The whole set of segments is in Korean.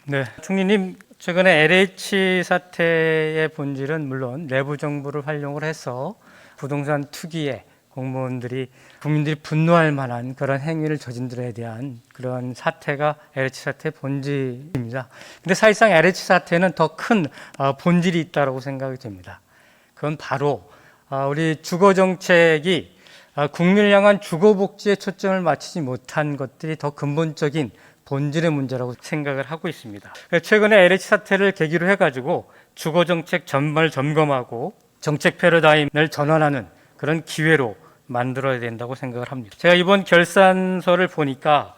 네, 총리님, 최근에 LH 사태의 본질은 물론 내부 정보를 활용을 해서 부동산 투기에 공무원들이 국민들이 분노할 만한 그런 행위를 저진 들에 대한 그런 사태가 LH 사태의 본질입니다. 근데 사실상 LH 사태는 더 큰 본질이 있다고 생각이 됩니다. 그건 바로 우리 주거 정책이 국민을 향한 주거 복지에 초점을 맞추지 못한 것들이 더 근본적인 본질의 문제라고 생각을 하고 있습니다. 최근에 LH 사태를 계기로 해가지고 주거 정책 전반을 점검하고 정책 패러다임을 전환하는 그런 기회로 만들어야 된다고 생각을 합니다. 제가 이번 결산서를 보니까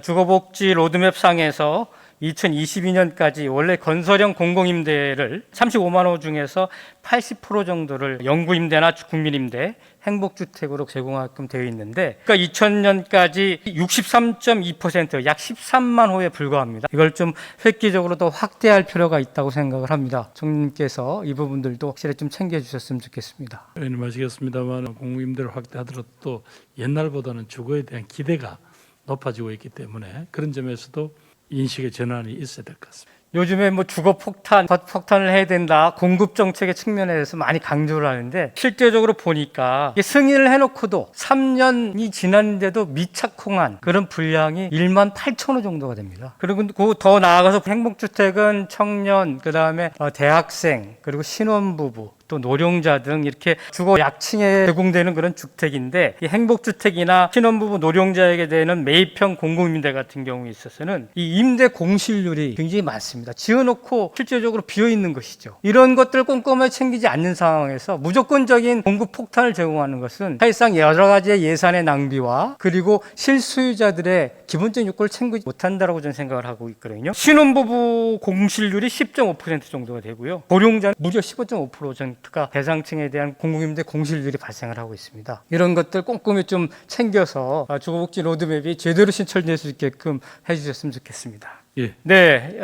주거복지 로드맵 상에서 2022년까지 원래 건설형 공공임대를 35만 호 중에서 80% 정도를 영구임대나 국민임대, 행복주택으로 제공하게끔 되어 있는데, 그러니까 2000년까지 63.2%, 약 13만 호에 불과합니다. 이걸 좀 획기적으로 더 확대할 필요가 있다고 생각을 합니다. 총리님께서 이 부분들도 확실히 좀 챙겨주셨으면 좋겠습니다. 의원님 아시겠습니다만 공공임대를 확대하더라도 또 옛날보다는 주거에 대한 기대가 높아지고 있기 때문에 그런 점에서도 인식의 전환이 있어야 될 것 같습니다. 요즘에 뭐 주거 폭탄을 해야 된다, 공급 정책의 측면에 대해서 많이 강조를 하는데, 실제적으로 보니까 승인을 해놓고도 3년이 지났는데도 미착공한 그런 분량이 1만 8천 호 정도가 됩니다. 그리고 더 나아가서 행복주택은 청년, 그 다음에 대학생, 그리고 신혼부부, 또 노령자 등 이렇게 주거 약층에 제공되는 그런 주택인데, 이 행복주택이나 신혼부부 노령자에게 되는 매입형 공공임대 같은 경우에 있어서는 이 임대 공실률이 굉장히 많습니다. 지어놓고 실제적으로 비어있는 것이죠. 이런 것들을 꼼꼼하게 챙기지 않는 상황에서 무조건적인 공급 폭탄을 제공하는 것은 사실상 여러 가지의 예산의 낭비와 그리고 실수요자들의 기본적인 요건을 챙기지 못한다고 저는 생각을 하고 있거든요. 신혼부부 공실률이 10.5% 정도가 되고요. 고령자는 무려 15.5%가 대상층에 대한 공공임대 공실률이 발생을 하고 있습니다. 이런 것들 꼼꼼히 좀 챙겨서 주거복지 로드맵이 제대로 신철될 수 있게끔 해주셨으면 좋겠습니다. 예. 네,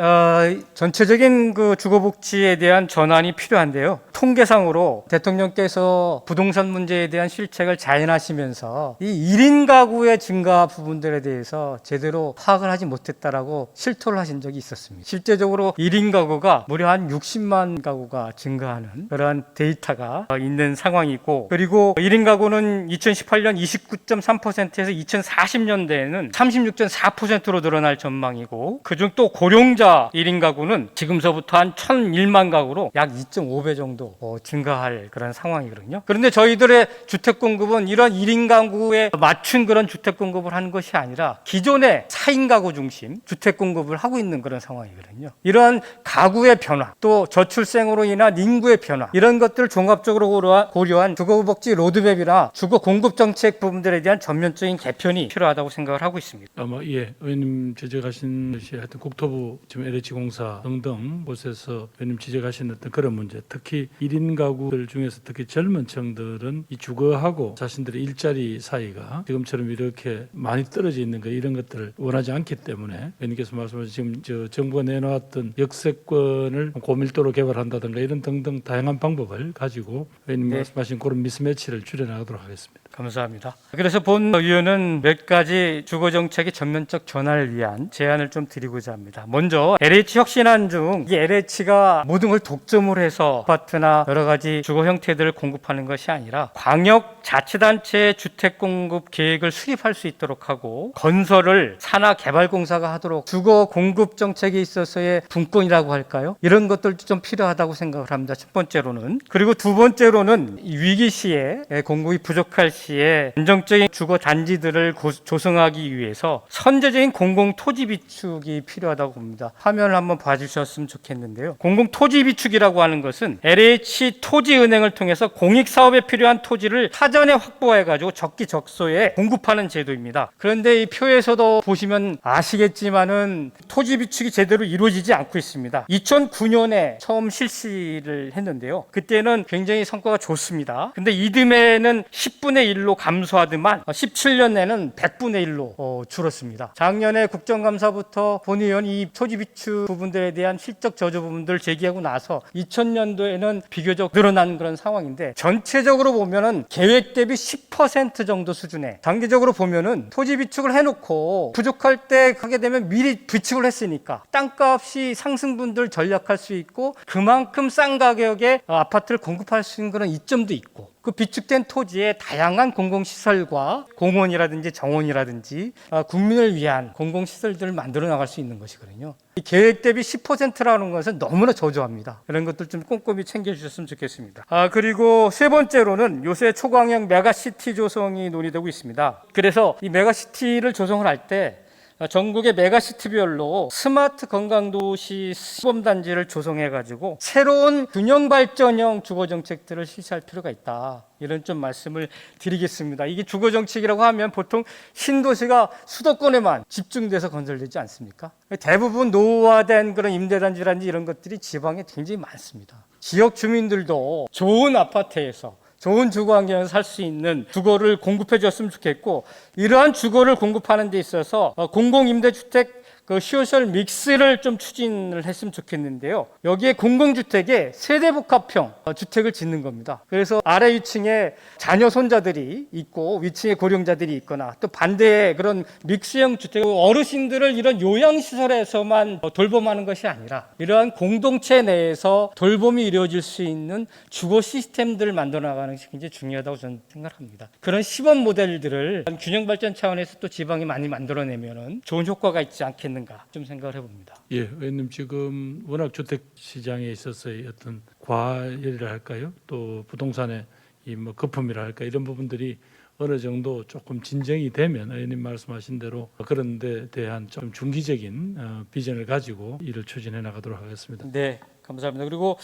전체적인 그 주거복지에 대한 전환이 필요한데요. 통계상으로 대통령께서 부동산 문제에 대한 실책을 자인하시면서 이 1인 가구의 증가 부분들에 대해서 제대로 파악을 하지 못했다라고 실토를 하신 적이 있었습니다. 실제적으로 1인 가구가 무려 한 60만 가구가 증가하는 그러한 데이터가 있는 상황이고, 그리고 1인 가구는 2018년 29.3%에서 2040년대에는 36.4%로 늘어날 전망이고, 그중 또 고령자 1인 가구는 지금서부터 한 1001만 가구로 약 2.5배 정도 증가할 그런 상황이거든요. 그런데 저희들의 주택 공급은 이런 1인 가구에 맞춘 그런 주택 공급을 하는 것이 아니라 기존의 4인 가구 중심 주택 공급을 하고 있는 그런 상황이거든요. 이러한 가구의 변화, 또 저출생으로 인한 인구의 변화, 이런 것들을 종합적으로 고려한 주거복지 로드맵이나 주거 공급 정책 부분들에 대한 전면적인 개편이 필요하다고 생각을 하고 있습니다. 아마 의원님 지적하신 것이 하여튼 국토부 지금 LH공사 등등 곳에서 의원님 지적하신 어떤 그런 문제, 특히 1인 가구들 중에서 특히 젊은 층들은 이 주거하고 자신들의 일자리 사이가 지금처럼 이렇게 많이 떨어져 있는 거, 이런 것들을 원하지 않기 때문에 의원님께서 말씀하신 지금 정부가 내놓았던 역세권을 고밀도로 개발한다든가 이런 등등 다양한 방법을 가지고 의원님 말씀하신 그런 미스매치를 줄여나가도록 하겠습니다. 감사합니다. 그래서 본 의원은 몇 가지 주거정책의 전면적 전환을 위한 제안을 좀 드리고자 합니다. 먼저 LH 혁신안 중 이 LH가 모든 걸 독점을 해서 아파트나 여러 가지 주거 형태들을 공급하는 것이 아니라 광역 자치단체의 주택 공급 계획을 수립할 수 있도록 하고, 건설을 산하개발공사가 하도록 주거 공급 정책에 있어서의 분권이라고 할까요? 이런 것들도 좀 필요하다고 생각을 합니다. 첫 번째로는. 그리고 두 번째로는 위기 시에 공급이 부족할 시에 안정적인 주거 단지들을 조성하기 위해서 선제적인 공공 토지 비축이 필요하다고 봅니다. 화면을 한번 봐주셨으면 좋겠는데요. 공공 토지 비축이라고 하는 것은 LH 토지은행을 통해서 공익사업에 필요한 토지를 사전에 확보해가지고 적기적소에 공급하는 제도입니다. 그런데 이 표에서도 보시면 아시겠지만은 토지 비축이 제대로 이루어지지 않고 있습니다. 2009년에 처음 실시를 했는데요. 그때는 굉장히 성과가 좋습니다. 근데 이듬해는 10분의 1로 감소하더만 17년에는 100분의 1로 줄었습니다. 작년에 국정감사부터 본의원 이 토지 비축 부분들에 대한 실적 저조 부분들을 제기하고 나서 2000년도에는 비교적 늘어난 그런 상황인데 전체적으로 보면은 계획 대비 10% 정도 수준에 장기적으로 보면은 토지 비축을 해놓고 부족할 때 하게 되면 미리 비축을 했으니까 땅값이 상승분들 전략할 수 있고 그만큼 싼 가격에 아파트를 공급할 수 있는 그런 이점도 있고 그 비축된 토지에 다양한 공공시설과 공원이라든지 정원이라든지 국민을 위한 공공시설들을 만들어 나갈 수 있는 것이거든요. 이 계획 대비 10%라는 것은 너무나 저조합니다. 그런 것들 좀 꼼꼼히 챙겨주셨으면 좋겠습니다. 그리고 세 번째로는 요새 초강형 메가시티 조성이 논의되고 있습니다. 그래서 이 메가시티를 조성을 할 때 전국의 메가시티별로 스마트 건강도시 시범단지를 조성해가지고 새로운 균형발전형 주거정책들을 실시할 필요가 있다. 이런 좀 말씀을 드리겠습니다. 이게 주거정책이라고 하면 보통 신도시가 수도권에만 집중돼서 건설되지 않습니까? 대부분 노후화된 그런 임대단지라든지 이런 것들이 지방에 굉장히 많습니다. 지역 주민들도 좋은 아파트에서 좋은 주거 환경에서 살 수 있는 주거를 공급해 줬으면 좋겠고 이러한 주거를 공급하는 데 있어서 공공임대주택 그 시설 믹스를 좀 추진을 했으면 좋겠는데요. 여기에 공공주택에 세대복합형 주택을 짓는 겁니다. 그래서 아래 위층에 자녀 손자들이 있고 위층에 고령자들이 있거나 또 반대의 그런 믹스형 주택 어르신들을 이런 요양시설에서만 돌봄하는 것이 아니라 이러한 공동체 내에서 돌봄이 이루어질 수 있는 주거 시스템들을 만들어 나가는 것이 굉장히 중요하다고 저는 생각합니다. 그런 시범 모델들을 균형 발전 차원에서 또 지방이 많이 만들어내면 좋은 효과가 있지 않겠는가 좀 생각을 해봅니다. 예, 의원님 지금 워낙 주택 시장에 있어서의 어떤 과열이라 할까요? 또 부동산의 이 뭐 거품이라 할까 이런 부분들이 어느 정도 조금 진정이 되면 의원님 말씀하신 대로 그런 데 대한 좀 중기적인 비전을 가지고 일을 추진해 나가도록 하겠습니다. 네, 감사합니다. 그리고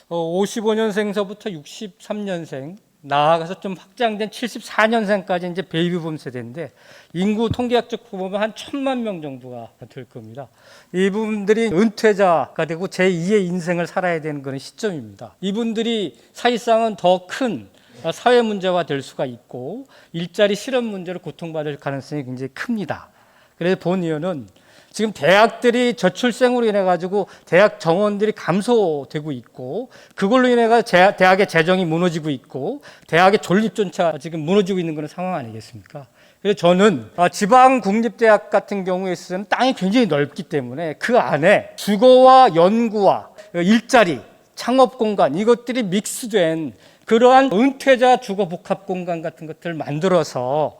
55년생서부터 63년생 나아가서 좀 확장된 74년생까지 이제 베이비붐 세대인데 인구 통계학적 보면 한 1000만 명 정도가 될 겁니다. 이분들이 은퇴자가 되고 제2의 인생을 살아야 되는 그런 시점입니다. 이분들이 사실상은 더 큰 사회 문제가 될 수가 있고 일자리 실업 문제로 고통받을 가능성이 굉장히 큽니다. 그래서 본 의원은 지금 대학들이 저출생으로 인해 가지고 대학 정원들이 감소되고 있고 그걸로 인해 가지고 대학의 재정이 무너지고 있고 대학의 존립조차 지금 무너지고 있는 그런 상황 아니겠습니까? 그래서 저는 지방 국립대학 같은 경우에 있으면 땅이 굉장히 넓기 때문에 그 안에 주거와 연구와 일자리, 창업 공간 이것들이 믹스된 그러한 은퇴자 주거 복합 공간 같은 것들을 만들어서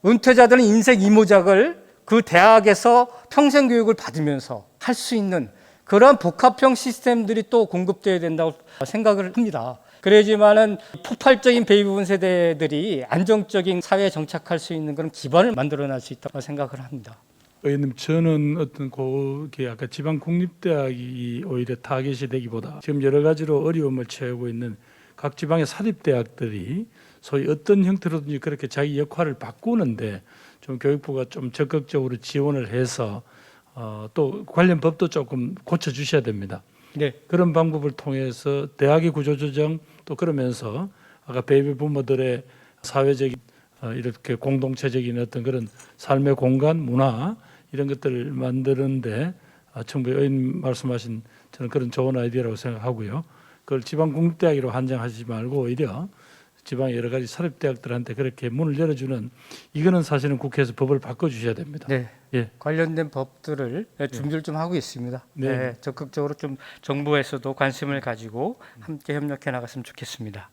은퇴자들은 인생 이모작을 그 대학에서 평생 교육을 받으면서 할 수 있는 그러한 복합형 시스템들이 또 공급되어야 된다고 생각을 합니다. 그래야지만은 폭발적인 베이비붐 세대들이 안정적인 사회에 정착할 수 있는 그런 기반을 만들어낼 수 있다고 생각을 합니다. 의원님 저는 어떤 거기 아까 지방 국립대학이 오히려 타겟이 되기보다 지금 여러 가지로 어려움을 처하고 있는 각 지방의 사립대학들이 소위 어떤 형태로든지 그렇게 자기 역할을 바꾸는데 좀 교육부가 좀 적극적으로 지원을 해서 또 관련 법도 조금 고쳐주셔야 됩니다. 네. 그런 방법을 통해서 대학의 구조조정 또 그러면서 아까 베이비 부모들의 사회적인 이렇게 공동체적인 어떤 그런 삶의 공간, 문화 이런 것들을 만드는데 충분히 의원님 말씀하신 저는 그런 좋은 아이디어라고 생각하고요. 그걸 지방 국립대학으로 한정하지 말고 오히려 지방 여러 가지 사립대학들한테 그렇게 문을 열어주는 이거는 사실은 국회에서 법을 바꿔주셔야 됩니다. 네. 예. 관련된 법들을 준비를 좀 하고 있습니다. 네. 네, 적극적으로 좀 정부에서도 관심을 가지고 함께 협력해 나갔으면 좋겠습니다.